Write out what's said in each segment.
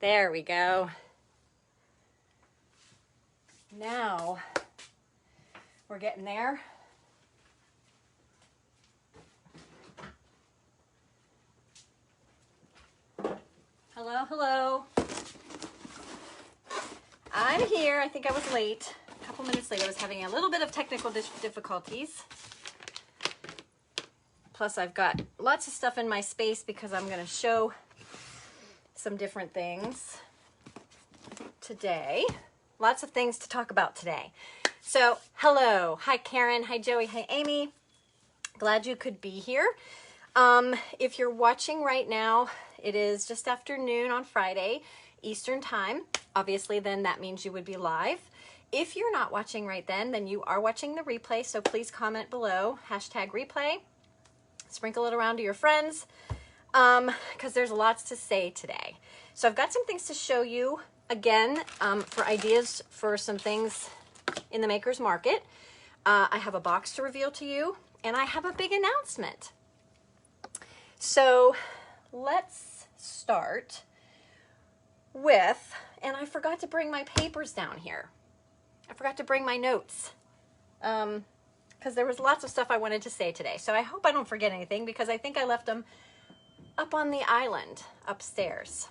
There we go. Now we're getting there. Hello, hello. I'm here. I think I was late. A couple minutes late. I was having a little bit of technical difficulties. Plus, I've got lots of stuff in my space because I'm going to show some different things today. Lots of things to talk about today. So, hello. Hi, Karen. Hi, Joey. Hi, Amy. Glad you could be here. If you're watching right now, it is just after noon on Friday, Eastern time. Obviously, then that means you would be live. If you're not watching right then you are watching the replay. So please comment below, #replay. Sprinkle it around to your friends because there's lots to say today. So I've got some things to show you again for ideas for some things in the Maker's Market. I have a box to reveal to you, and I have a big announcement. So let's start with, and I forgot to bring my papers down here. I forgot to bring my notes. Because there was lots of stuff I wanted to say today. So I hope I don't forget anything because I think I left them up on the island upstairs.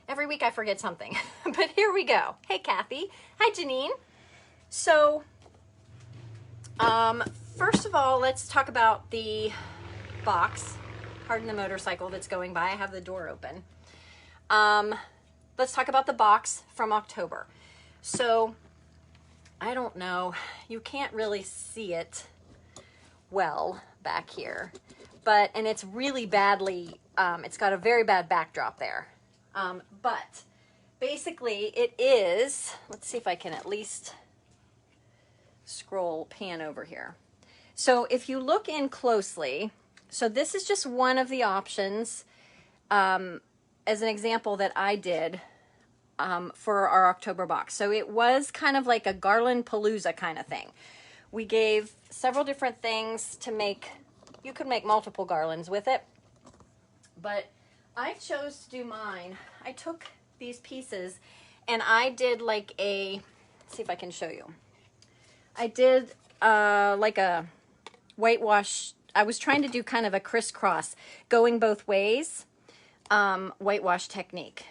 Every week I forget something, but here we go. Hey, Kathy. Hi, Janine. So, first of all, let's talk about the box, pardon the motorcycle that's going by. I have the door open. Let's talk about the box from October. So, I don't know, you can't really see it well back here, and it's really badly, it's got a very bad backdrop there. But basically it is, let's see if I can at least pan over here. So if you look in closely, so this is just one of the options, as an example that I did for our October box. So it was kind of like a garland palooza kind of thing. We gave several different things to make. You could make multiple garlands with it, but I chose to do mine. I took these pieces and I did like a, let's see if I can show you. I did like a whitewash. I was trying to do kind of a crisscross, going both ways, whitewash technique,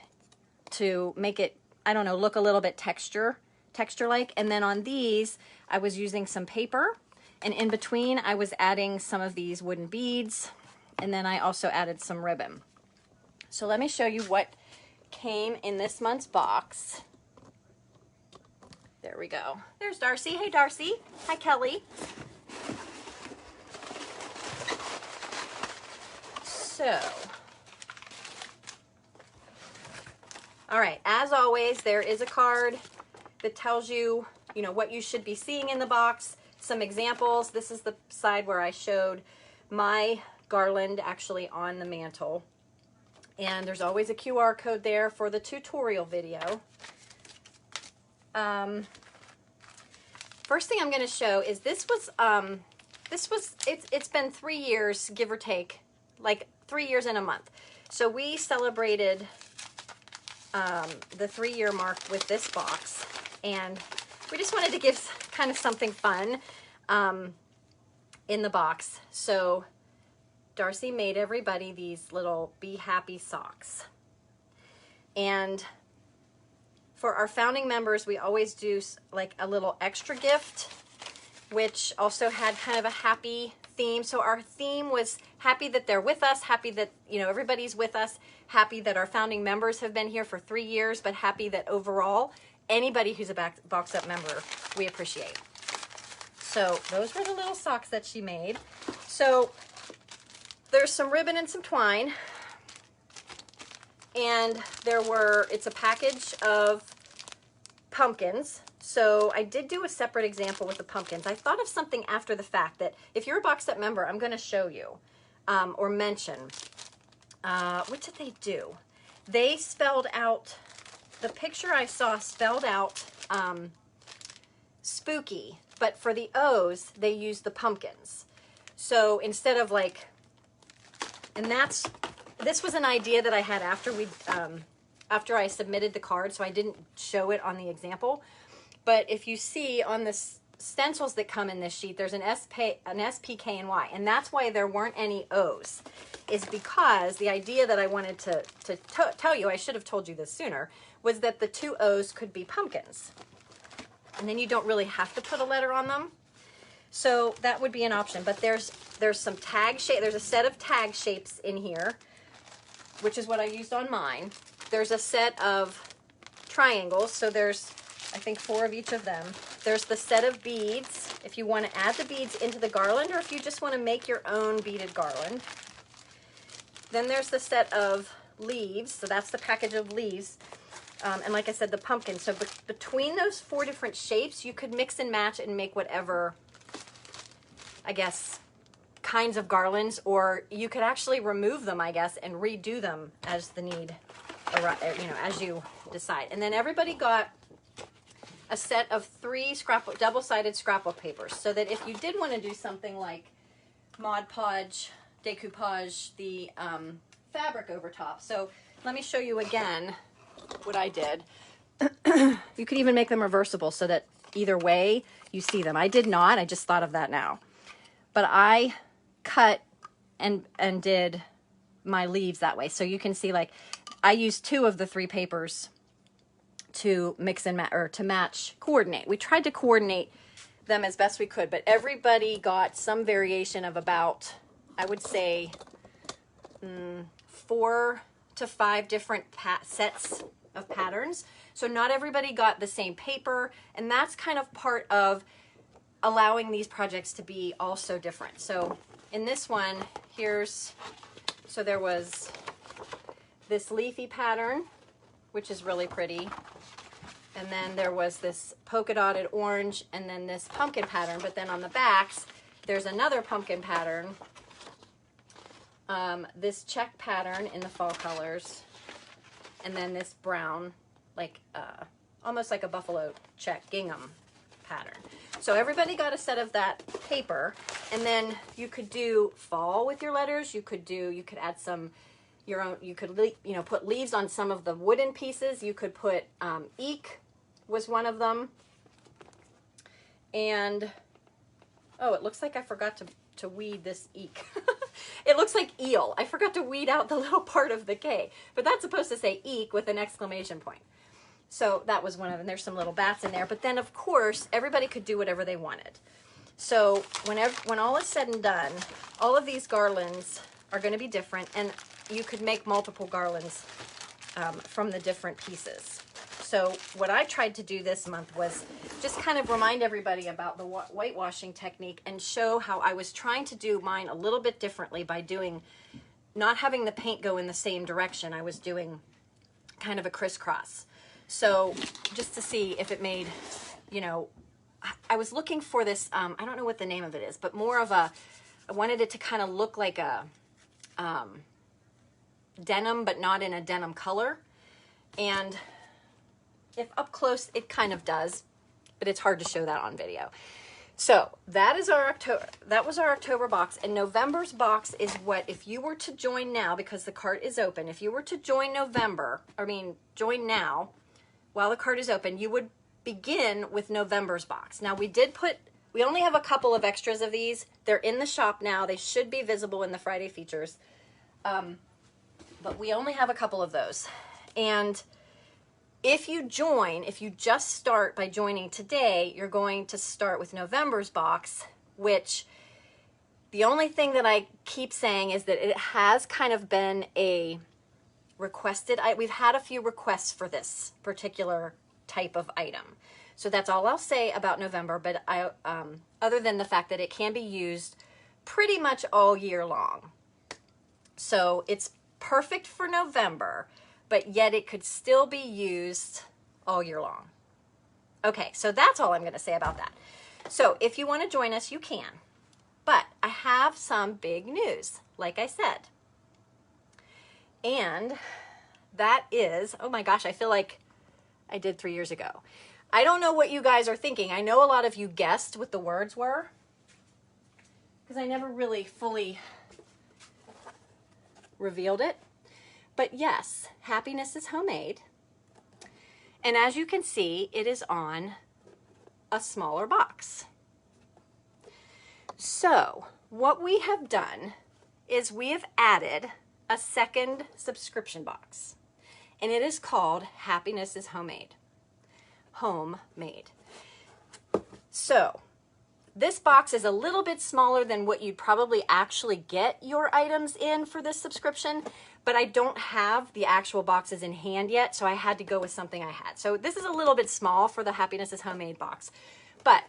to make it, I don't know, look a little bit texture-like. And then on these, I was using some paper, and in between, I was adding some of these wooden beads, and then I also added some ribbon. So let me show you what came in this month's box. There we go. There's Darcy. Hey, Darcy. Hi, Kelly. So, all right, as always, there is a card that tells you, what you should be seeing in the box, some examples. This is the side where I showed my garland actually on the mantle. And there's always a QR code there for the tutorial video. First thing I'm going to show is it's been 3 years, give or take, like 3 years and a month. So we celebrated the 3-year mark with this box, and we just wanted to give kind of something fun in the box. So Darcy made everybody these little Be Happy socks. And for our founding members, we always do like a little extra gift, which also had kind of a happy theme. So our theme was happy that they're with us, happy that, everybody's with us, happy that our founding members have been here for 3 years, but happy that overall, anybody who's a Box Up member, we appreciate. So those were the little socks that she made. So there's some ribbon and some twine, and it's a package of pumpkins. So I did do a separate example with the pumpkins. I thought of something after the fact that if you're a Boxed Up member, I'm going to show you or mention. What did they do? They spelled out, the picture I saw spelled out spooky, but for the O's, they used the pumpkins. So instead of like, and this was an idea that I had after we after I submitted the card, so I didn't show it on the example. But if you see on the stencils that come in this sheet, there's an S, P, K, and Y. And that's why there weren't any O's, is because the idea that I wanted to tell you, I should have told you this sooner, was that the 2 O's could be pumpkins. And then you don't really have to put a letter on them. So that would be an option. But there's some tag shape. There's a set of tag shapes in here, which is what I used on mine. There's a set of triangles. So there's, I think, 4 of each of them. There's the set of beads, if you want to add the beads into the garland, or if you just want to make your own beaded garland. Then there's the set of leaves. So that's the package of leaves. And like I said, the pumpkin. So between those 4 different shapes, you could mix and match and make whatever, I guess, kinds of garlands, or you could actually remove them, I guess, and redo them as the need, as you decide. And then everybody got a set of 3 double-sided scrapbook papers, so that if you did want to do something like Mod Podge, decoupage the fabric over top. So let me show you again what I did. You could even make them reversible so that either way you see them. I did not. I just thought of that now. But I cut and did my leaves that way. So you can see, like, I used 2 of the 3 papers to mix and match, or to match, coordinate. We tried to coordinate them as best we could, but everybody got some variation of about, I would say, 4 to 5 different sets of patterns. So not everybody got the same paper, and that's kind of part of allowing these projects to be all so different. So in this one, so there was this leafy pattern, which is really pretty. And then there was this polka dotted orange, and then this pumpkin pattern. But then on the backs, there's another pumpkin pattern, this check pattern in the fall colors, and then this brown, like almost like a buffalo check gingham pattern. So everybody got a set of that paper, and then you could do fall with your letters. You could add some your own. You could put leaves on some of the wooden pieces. You could put eek was one of them. And oh, it looks like I forgot to weed this eek. It looks like eel. I forgot to weed out the little part of the K, but that's supposed to say eek with an exclamation point. So that was one of them. There's some little bats in there, but then of course everybody could do whatever they wanted. So when all is said and done, all of these garlands are going to be different, and you could make multiple garlands from the different pieces. So what I tried to do this month was just kind of remind everybody about the whitewashing technique and show how I was trying to do mine a little bit differently by not having the paint go in the same direction. I was doing kind of a crisscross. So just to see if it made, I was looking for this, I don't know what the name of it is, but more of I wanted it to kind of look like a denim, but not in a denim color. And if up close, it kind of does, but it's hard to show that on video. So that was our October box, and November's box is what, if you were to join now, because the cart is open, if you were to join join now, while the cart is open, you would begin with November's box. Now we only have a couple of extras of these. They're in the shop now. They should be visible in the Friday features. But we only have a couple of those. And if you just start by joining today, you're going to start with November's box, which the only thing that I keep saying is that it has kind of been a requested. We've had a few requests for this particular type of item. So that's all I'll say about November, but other than the fact that it can be used pretty much all year long. So it's perfect for November, but yet it could still be used all year long. Okay, so that's all I'm going to say about that. So if you want to join us, you can. But I have some big news, like I said. And that is, oh my gosh, I feel like I did 3 years ago. I don't know what you guys are thinking. I know a lot of you guessed what the words were, because I never really fully revealed it. But yes, Happiness is Homemade. And as you can see, it is on a smaller box. So what we have done is we have added a second subscription box, and it is called Happiness is Homemade. Homemade. So this box is a little bit smaller than what you'd probably actually get your items in for this subscription, but I don't have the actual boxes in hand yet, so I had to go with something I had. So this is a little bit small for the Happiness is Homemade box. But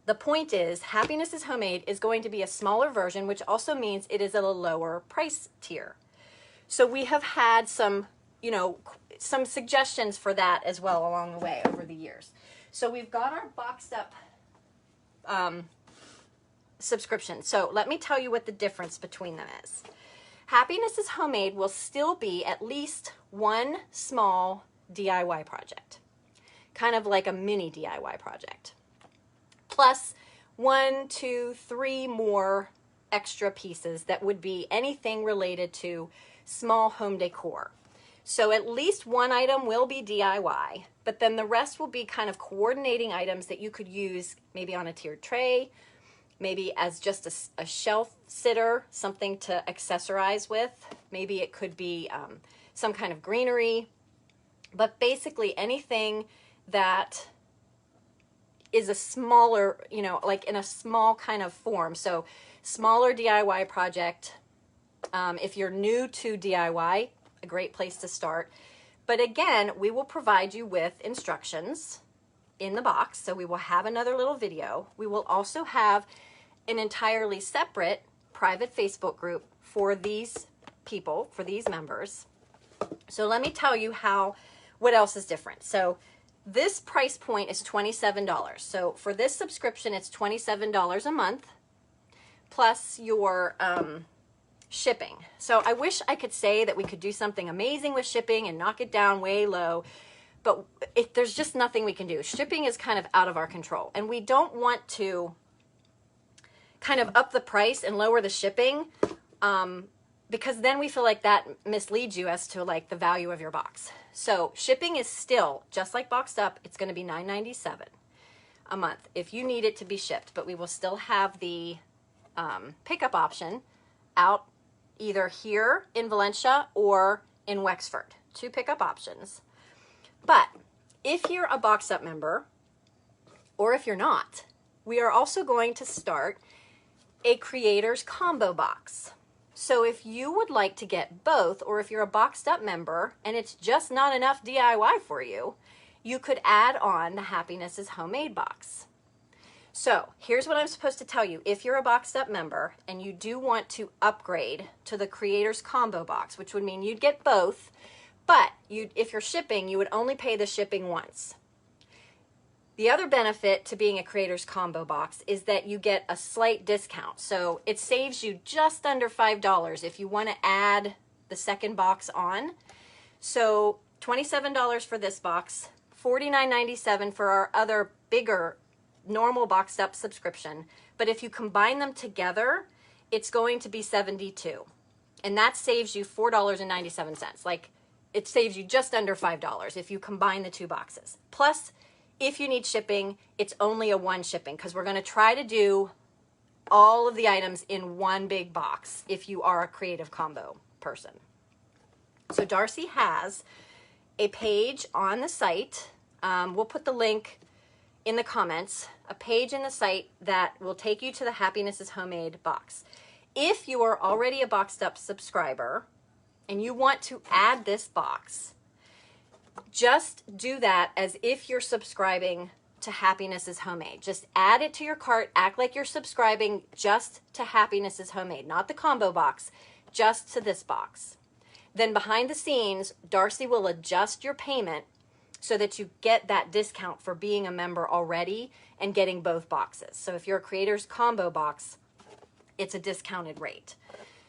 the point is, Happiness is Homemade is going to be a smaller version, which also means it is at a lower price tier. So we have had some, you know, some suggestions for that as well along the way over the years. So we've got our boxed up subscription. So let me tell you what the difference between them is. Happiness is Homemade will still be at least one small DIY project, kind of like a mini DIY project, plus 1, 2, 3 more extra pieces that would be anything related to small home decor. So at least one item will be DIY, but then the rest will be kind of coordinating items that you could use maybe on a tiered tray, maybe as just a shelf sitter, something to accessorize with. Maybe it could be some kind of greenery, but basically anything that is a smaller, you know, like in a small kind of form. So smaller DIY project. If you're new to DIY, a great place to start. But again, we will provide you with instructions in the box. So we will have another little video. We will also have an entirely separate private Facebook group for these people, for these members. So let me tell you what else is different. So this price point is $27. So for this subscription, it's $27 a month plus your shipping. So I wish I could say that we could do something amazing with shipping and knock it down way low, but there's just nothing we can do. Shipping is kind of out of our control, and we don't want to kind of up the price and lower the shipping because then we feel like that misleads you as to like the value of your box. So shipping is still, just like boxed up, it's going to be $9.97 a month if you need it to be shipped, but we will still have the pickup option out either here in Valencia or in Wexford. 2 pickup options. But if you're a boxed up member, or if you're not, we are also going to start a creator's combo box. So if you would like to get both, or if you're a boxed up member and it's just not enough DIY for you, you could add on the Happiness is Homemade box. So here's what I'm supposed to tell you. If you're a boxed up member and you do want to upgrade to the creator's combo box, which would mean you'd get both, but if you're shipping, you would only pay the shipping once. The other benefit to being a creator's combo box is that you get a slight discount. So it saves you just under $5 if you want to add the second box on. So $27 for this box, $49.97 for our other bigger normal boxed up subscription. But if you combine them together, it's going to be $72. And that saves you $4.97. Like, it saves you just under $5 if you combine the 2 boxes. Plus, if you need shipping, it's only a 1 shipping because we're going to try to do all of the items in one big box if you are a creative combo person. So Darcy has a page on the site. We'll put the link in the comments, a page in the site that will take you to the Happiness is Homemade box. If you are already a boxed up subscriber and you want to add this box, just do that as if you're subscribing to Happiness is Homemade. Just add it to your cart. Act like you're subscribing just to Happiness is Homemade, not the combo box, just to this box. Then behind the scenes, Darcy will adjust your payment so that you get that discount for being a member already and getting both boxes. So if you're a creator's combo box, it's a discounted rate.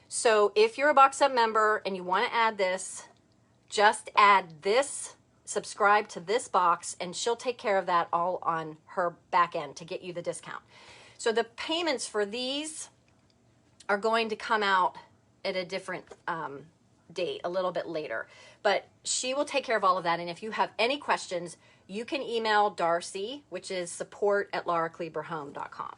So if you're a box up member and you want to add this, just add this, subscribe to this box, and she'll take care of that all on her back end to get you the discount. So the payments for these are going to come out at a different date a little bit later. But she will take care of all of that. And if you have any questions, you can email Darcy, which is support@lauracleberhome.com.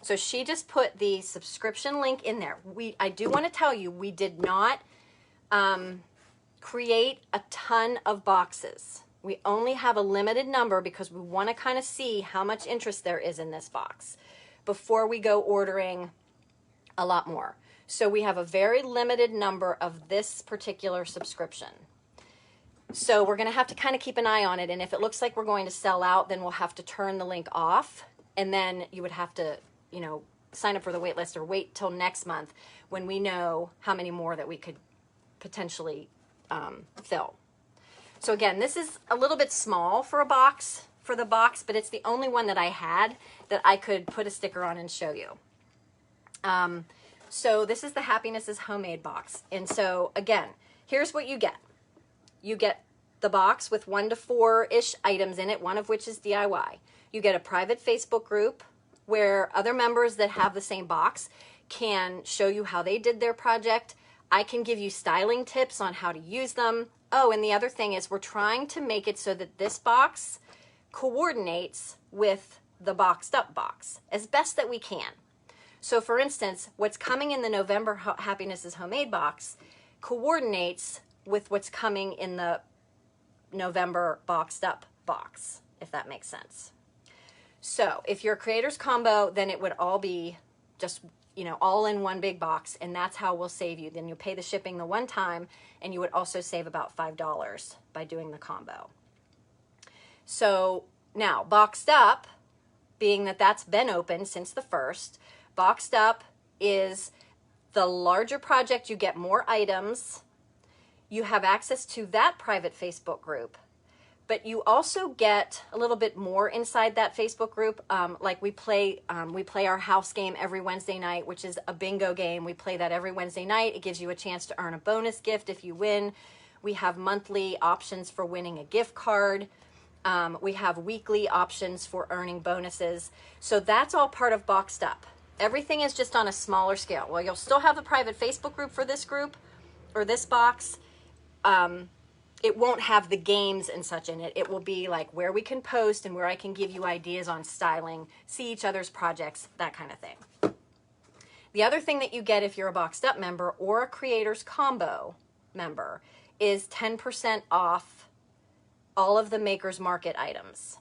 So she just put the subscription link in there. I do want to tell you, we did not create a ton of boxes. We only have a limited number because we want to kind of see how much interest there is in this box before we go ordering a lot more. So we have a very limited number of this particular subscription. So we're going to have to kind of keep an eye on it. And if it looks like we're going to sell out, then we'll have to turn the link off. And then you would have to, you know, sign up for the wait list or wait till next month when we know how many more that we could potentially fill. So again, this is a little bit small for the box, but it's the only one that I had that I could put a sticker on and show you. So this is the Happiness is Homemade box. And so again, here's what you get. You get the box with 1 to 4-ish items in it, one of which is DIY. You get a private Facebook group where other members that have the same box can show you how they did their project. I can give you styling tips on how to use them. Oh, and the other thing is we're trying to make it so that this box coordinates with the boxed up box as best that we can. So for instance, what's coming in the November Happiness is Homemade box coordinates with what's coming in the November boxed up box, if that makes sense. So if you're a creator's combo, then it would all be just, you know, all in one big box, and that's how we'll save you. Then you'll pay the shipping the one time, and you would also save about $5 by doing the combo. So now, boxed up, being that that's been open since the 1st, boxed up is the larger project. You get more items. You have access to that private Facebook group, but you also get a little bit more inside that Facebook group. Like we play our house game every Wednesday night, which is a bingo game. We play that every Wednesday night. It gives you a chance to earn a bonus gift if you win. We have monthly options for winning a gift card. We have weekly options for earning bonuses. So that's all part of Boxed Up. Everything is just on a smaller scale. Well, you'll still have the private Facebook group for this group or this box. It won't have the games and such in it. It will be like where we can post and where I can give you ideas on styling, see each other's projects, that kind of thing. The other thing that you get if you're a Boxed Up member or a Creators Combo member is 10% off all of the Maker's Market items.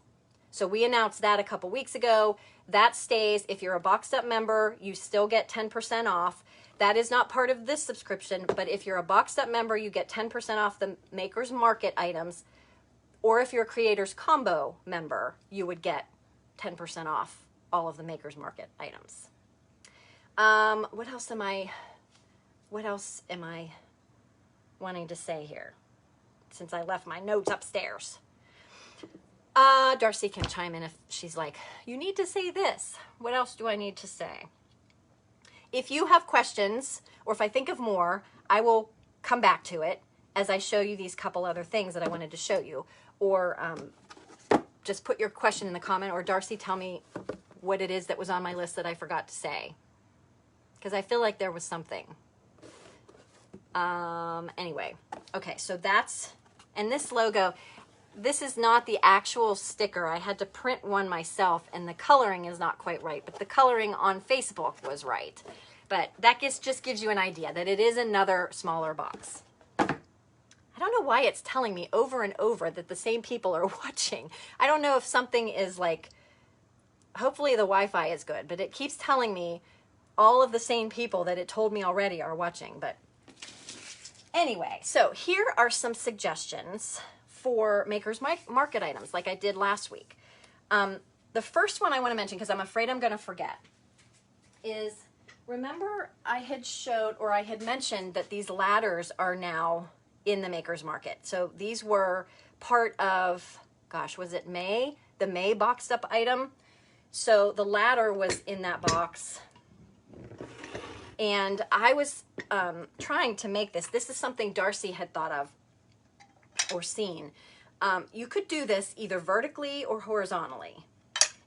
So we announced that a couple weeks ago. That stays. If you're a Boxed Up member, you still get 10% off. That is not part of this subscription, but if you're a Boxed Up member, you get 10% off the Maker's Market items. Or if you're a Creators Combo member, you would get 10% off all of the Maker's Market items. What else am I wanting to say here? Since I left my notes upstairs. Darcy can chime in if she's like, you need to say this. What else do I need to say? If you have questions, or if I think of more, I will come back to it as I show you these couple other things that I wanted to show you. Or just put your question in the comment, or Darcy, tell me what it is that was on my list that I forgot to say. Because I feel like there was something. Anyway, okay, so that's, and this logo, this is not the actual sticker. I had to print one myself, and the coloring is not quite right, but the coloring on Facebook was right. But that just gives you an idea that it is another smaller box. I don't know why it's telling me over and over that the same people are watching. I don't know if something is like, hopefully the Wi-Fi is good, but it keeps telling me all of the same people that it told me already are watching. But anyway, so here are some suggestions for Maker's Market items like I did last week. The first one I want to mention, because I'm afraid I'm going to forget, is remember I had showed, or I had mentioned that these ladders are now in the Maker's Market. So these were part of, gosh, was it May? The May boxed up item. So the ladder was in that box. And I was trying to make this. This is something Darcy had thought of or seen. You could do this either vertically or horizontally.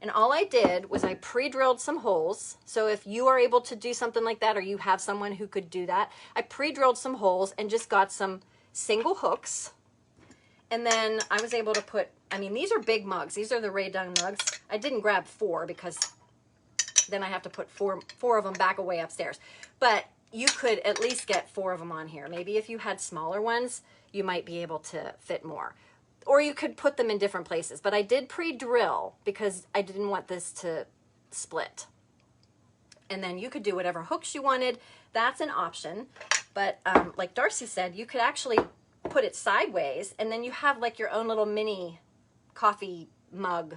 And all I did was I pre-drilled some holes. So if you are able to do something like that, or you have someone who could do that, I pre-drilled some holes and just got some single hooks. And then I was able to put, I mean, these are big mugs. These are the Rae Dunn mugs. I didn't grab 4 because then I have to put four of them back away upstairs. But you could at least get 4 of them on here. Maybe if you had smaller ones, you might be able to fit more. Or you could put them in different places. But I did pre-drill because I didn't want this to split. And then you could do whatever hooks you wanted. That's an option. But like Darcy said, you could actually put it sideways, and then you have like your own little mini coffee mug.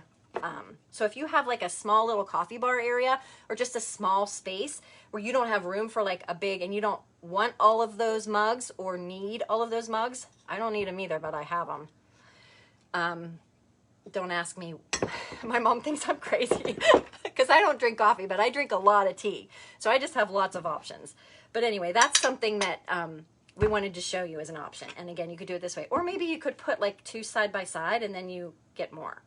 So if you have like a small little coffee bar area, or just a small space where you don't have room for like a big, and you don't want all of those mugs or need all of those mugs. I don't need them either, but I have them. Don't ask me. My mom thinks I'm crazy because I don't drink coffee, but I drink a lot of tea. So I just have lots of options. But anyway, that's something that we wanted to show you as an option. And again, you could do it this way. Or maybe you could put like 2 side by side and then you get more.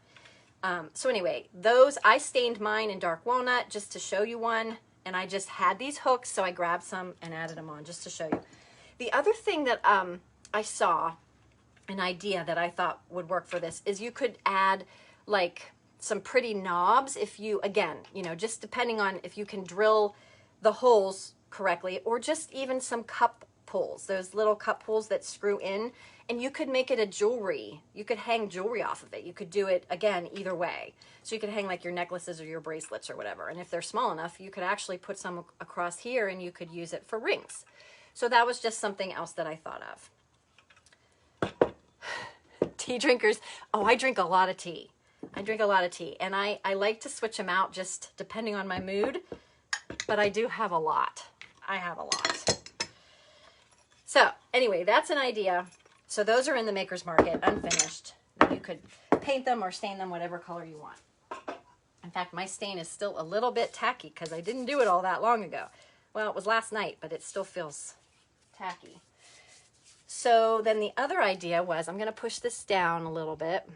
So anyway, those, I stained mine in dark walnut just to show you one. And I just had these hooks, so I grabbed some and added them on just to show you. The other thing that I saw, an idea that I thought would work for this, is you could add like some pretty knobs if you, again, you know, just depending on if you can drill the holes correctly, or just even some cup pulls, those little cup pulls that screw in, and you could make it a jewelry. You could hang jewelry off of it. You could do it, again, either way. So you could hang like your necklaces or your bracelets or whatever. And if they're small enough, you could actually put some across here and you could use it for rings. So that was just something else that I thought of. Tea drinkers. Oh, I drink a lot of tea. I drink a lot of tea. And I like to switch them out just depending on my mood. But I do have a lot. I have a lot. So anyway, that's an idea. So those are in the Maker's Market, unfinished. You could paint them or stain them whatever color you want. In fact, my stain is still a little bit tacky because I didn't do it all that long ago. Well, it was last night, but it still feels tacky. So then the other idea was, I'm going to push this down a little bit.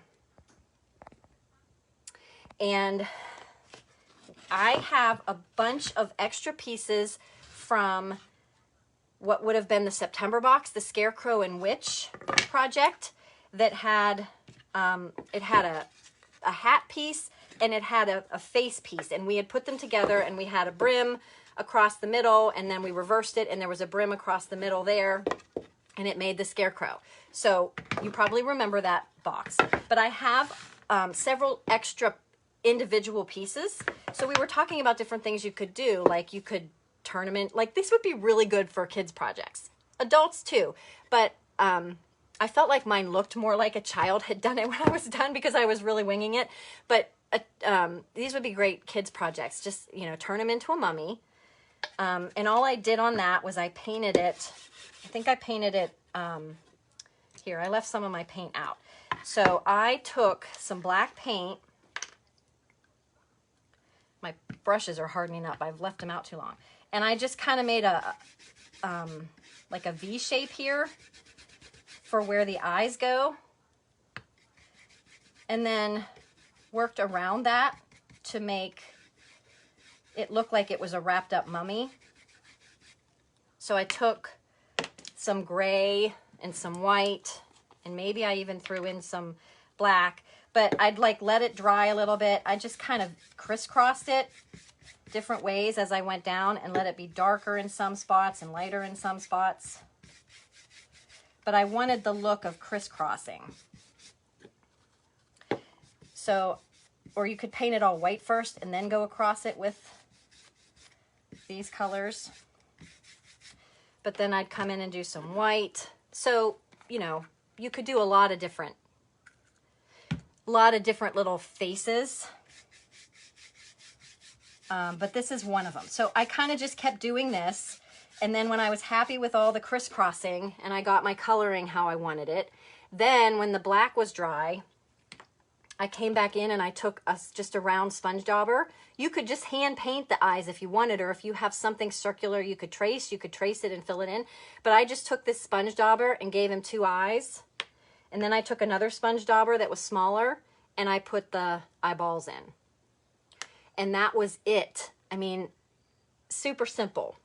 And I have a bunch of extra pieces from what would have been the September box, the Scarecrow and Witch project, that had, it had a hat piece and it had a face piece. And we had put them together and we had a brim across the middle, and then we reversed it and there was a brim across the middle there, and it made the Scarecrow. So you probably remember that box. But I have several extra individual pieces. So we were talking about different things you could do, like you could turn them in, like this would be really good for kids projects, adults too, but I felt like mine looked more like a child had done it when I was done because I was really winging it. But these would be great kids projects. Just, you know, turn them into a mummy. And all I did on that was I painted it. I think I painted it here. I left some of my paint out. So I took some black paint. My brushes are hardening up. I've left them out too long. And I just kind of made a, like a V shape here for where the eyes go. And then worked around that to make it look like it was a wrapped up mummy. So I took some gray and some white, and maybe I even threw in some black, but I'd like let it dry a little bit. I just kind of crisscrossed it different ways as I went down and let it be darker in some spots and lighter in some spots. But I wanted the look of crisscrossing. So, or you could paint it all white first and then go across it with these colors. But then I'd come in and do some white. So, you know, you could do a lot of different little faces. But this is one of them. So I kind of just kept doing this. And then when I was happy with all the crisscrossing and I got my coloring how I wanted it, then when the black was dry, I came back in and I took just a round sponge dauber. You could just hand paint the eyes if you wanted, or if you have something circular you could trace it and fill it in. But I just took this sponge dauber and gave him 2 eyes. And then I took another sponge dauber that was smaller and I put the eyeballs in. And that was it. I mean, super simple.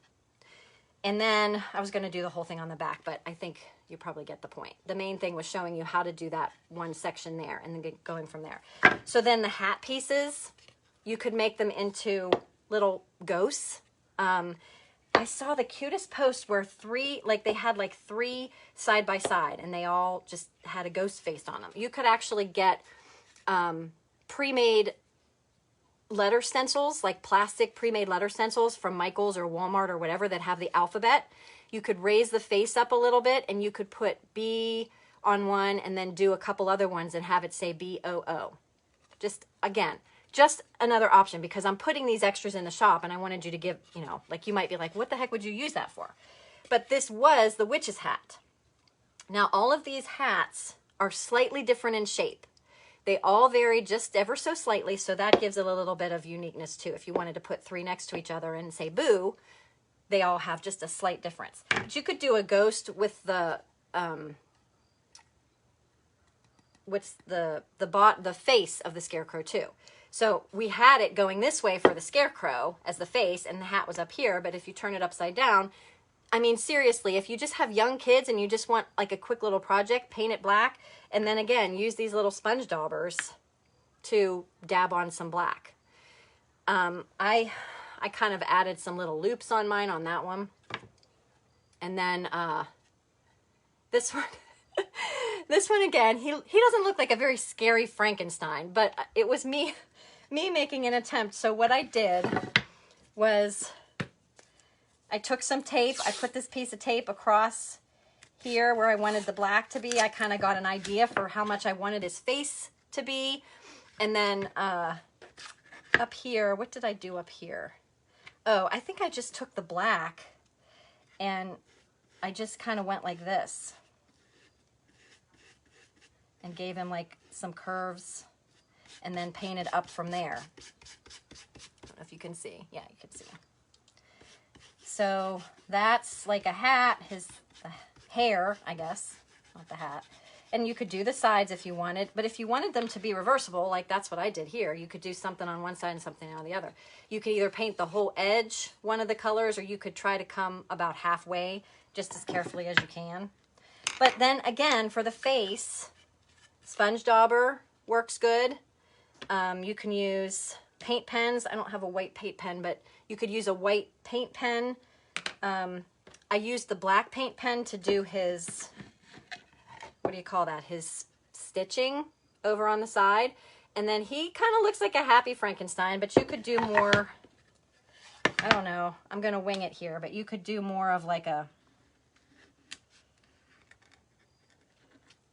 And then I was going to do the whole thing on the back, but I think you probably get the point. The main thing was showing you how to do that one section there and then going from there. So then the hat pieces, you could make them into little ghosts. I saw the cutest post where they had like 3 side by side and they all just had a ghost face on them. You could actually get pre-made letter stencils, like plastic pre-made letter stencils from Michael's or Walmart or whatever that have the alphabet. You could raise the face up a little bit and you could put B on one and then do a couple other ones and have it say BOO. Just, again, just another option, because I'm putting these extras in the shop and I wanted you to give, like you might be like, what the heck would you use that for? But this was the witch's hat. Now, all of these hats are slightly different in shape. They all vary just ever so slightly, so that gives it a little bit of uniqueness too. If you wanted to put 3 next to each other and say boo, they all have just a slight difference. But you could do a ghost with the face of the scarecrow too. So we had it going this way for the scarecrow as the face, and the hat was up here. But if you turn it upside down, I mean, seriously, if you just have young kids and you just want like a quick little project, paint it black. And then again, use these little sponge daubers to dab on some black. I kind of added some little loops on mine on that one. And then this one, this one again, he doesn't look like a very scary Frankenstein, but it was me making an attempt. So what I did was I took some tape, I put this piece of tape across here where I wanted the black to be. I kind of got an idea for how much I wanted his face to be. And then up here, what did I do up here? Oh, I think I just took the black and I just kind of went like this and gave him like some curves and then painted up from there. I don't know if you can see. Yeah, you can see. So that's like a hat, his hair, I guess, not the hat. And you could do the sides if you wanted, but if you wanted them to be reversible, like that's what I did here, you could do something on one side and something on the other. You could either paint the whole edge one of the colors, or you could try to come about halfway just as carefully as you can. But then again, for the face, sponge dauber works good. You can use paint pens. I don't have a white paint pen, but you could use a white paint pen. I used the black paint pen to do his, what do you call that? His stitching over on the side. And then he kind of looks like a happy Frankenstein, but you could do more, I don't know, I'm going to wing it here, but you could do more of like a,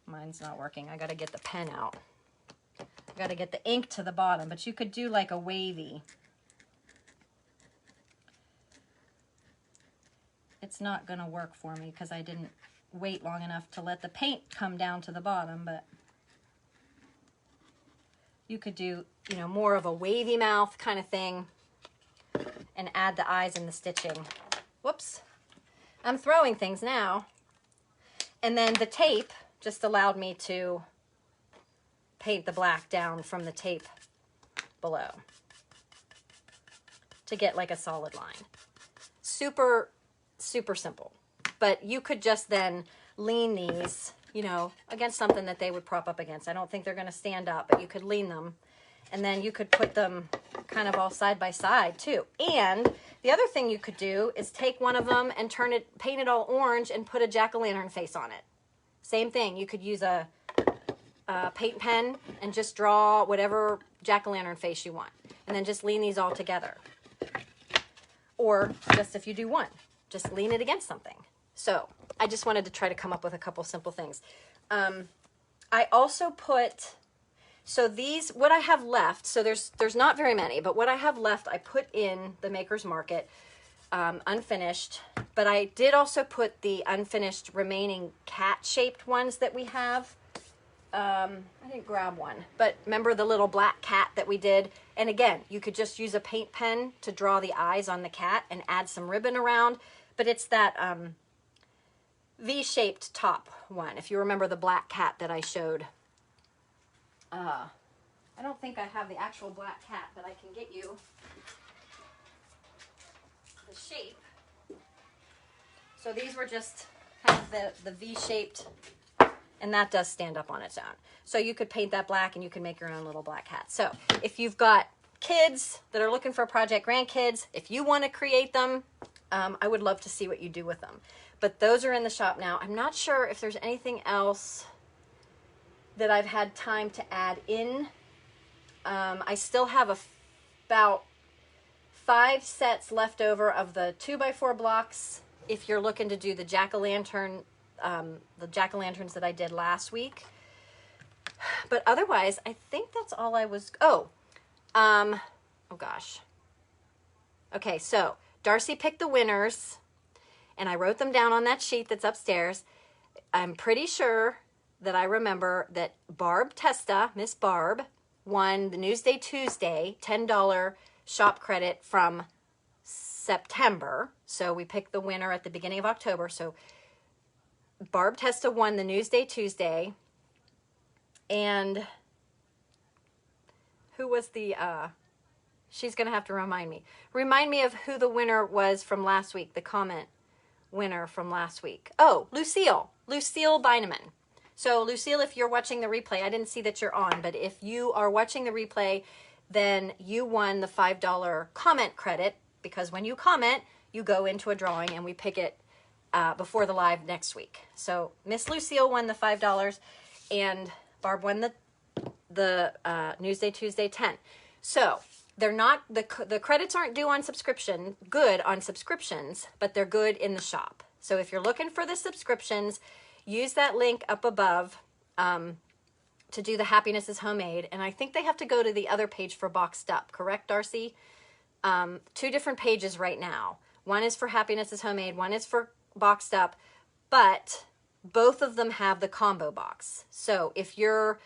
mine's not working. I got to get the pen out. I got to get the ink to the bottom, but you could do like a wavy. It's not going to work for me because I didn't wait long enough to let the paint come down to the bottom, but you could do, more of a wavy mouth kind of thing and add the eyes and the stitching. Whoops. I'm throwing things now. And then the tape just allowed me to paint the black down from the tape below to get like a solid line. Super simple. But you could just then lean these, against something that they would prop up against. I don't think they're going to stand up, but you could lean them. And then you could put them kind of all side by side too. And the other thing you could do is take one of them and paint it all orange and put a jack-o'-lantern face on it. Same thing. You could use a paint pen and just draw whatever jack-o'-lantern face you want. And then just lean these all together. Or just if you do one, just lean it against something. So I just wanted to try to come up with a couple simple things. I also put, so these, what I have left, so there's not very many, but what I have left I put in the Maker's Market, unfinished. But I did also put the unfinished remaining cat-shaped ones that we have. I didn't grab one, but remember the little black cat that we did? And again, you could just use a paint pen to draw the eyes on the cat and add some ribbon around. But it's that V-shaped top one, if you remember the black cat that I showed I don't think I have the actual black cat, but I can get you the shape. So these were just kind of the V-shaped, and that does stand up on its own. So you could paint that black and you can make your own little black hat. So if you've got kids that are looking for a project, grandkids, if you want to create them, I would love to see what you do with them. But those are in the shop now. I'm not sure if there's anything else that I've had time to add in. I still have about 5 sets left over of the 2x4 blocks if you're looking to do the jack-o'-lantern, the jack-o'-lanterns that I did last week. But otherwise, I think that's all I was... Oh gosh. Okay, so Darcy picked the winners, and I wrote them down on that sheet that's upstairs. I'm pretty sure that I remember that Barb Testa, Miss Barb, won the Newsday Tuesday $10 shop credit from September. So we picked the winner at the beginning of October. So Barb Testa won the Newsday Tuesday. And who was the, she's going to have to remind me. Remind me of who the winner was from last week, the comment winner from last week. Oh, Lucille Beineman. So Lucille, if you're watching the replay, I didn't see that you're on, but if you are watching the replay, then you won the $5 comment credit, because when you comment, you go into a drawing and we pick it before the live next week. So Miss Lucille won the $5 and Barb won the Newsday Tuesday 10. So they're not, the credits aren't due on subscription, good on subscriptions, but they're good in the shop. So if you're looking for the subscriptions, use that link up above to do the Happiness is Homemade. And I think they have to go to the other page for Boxed Up, correct, Darcy? 2 different pages right now. One is for Happiness is Homemade, one is for Boxed Up, but both of them have the combo box. So if you're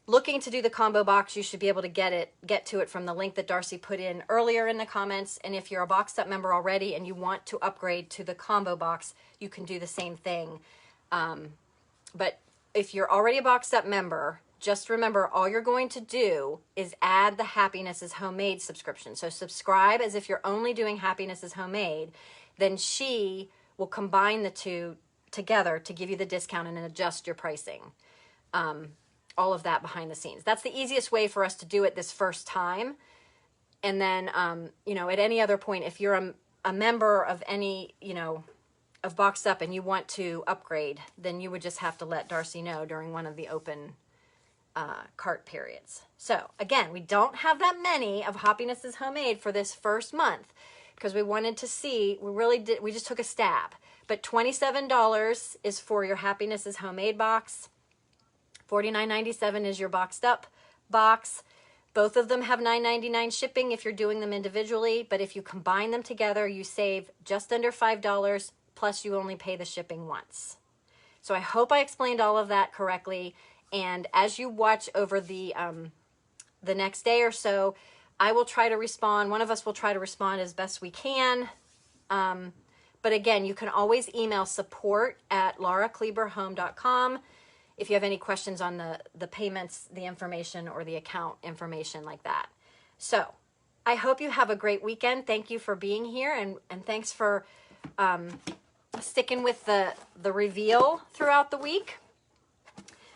looking to do the combo box, you should be able to get to it from the link that Darcy put in earlier in the comments. And if you're a Boxed Up member already and you want to upgrade to the combo box, you can do the same thing. But if you're already a Boxed Up member, just remember all you're going to do is add the Happiness is Homemade subscription. So subscribe as if you're only doing Happiness is Homemade. Then she will combine the two together to give you the discount and adjust your pricing. All of that behind the scenes. That's the easiest way for us to do it this first time. And then, you know, at any other point, if you're a member of any, you know, of Boxed Up and you want to upgrade, then you would just have to let Darcy know during one of the open cart periods. So again, we don't have that many of Happiness is Homemade for this first month because we wanted to see, we just took a stab. But $27 is for your Happiness is Homemade box. $49.97 is your Boxed Up box. Both of them have $9.99 shipping if you're doing them individually, but if you combine them together, you save just under $5, plus you only pay the shipping once. So I hope I explained all of that correctly. And as you watch over the next day or so, I will try to respond. One of us will try to respond as best we can. But again, you can always email support@lauracleberhome.com if you have any questions on the payments, the information, or the account information like that. So I hope you have a great weekend. Thank you for being here, and thanks for sticking with the reveal throughout the week.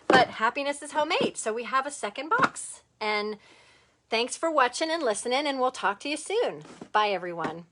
But Happiness is Homemade, so we have a second box. And thanks for watching and listening, and we'll talk to you soon. Bye, everyone.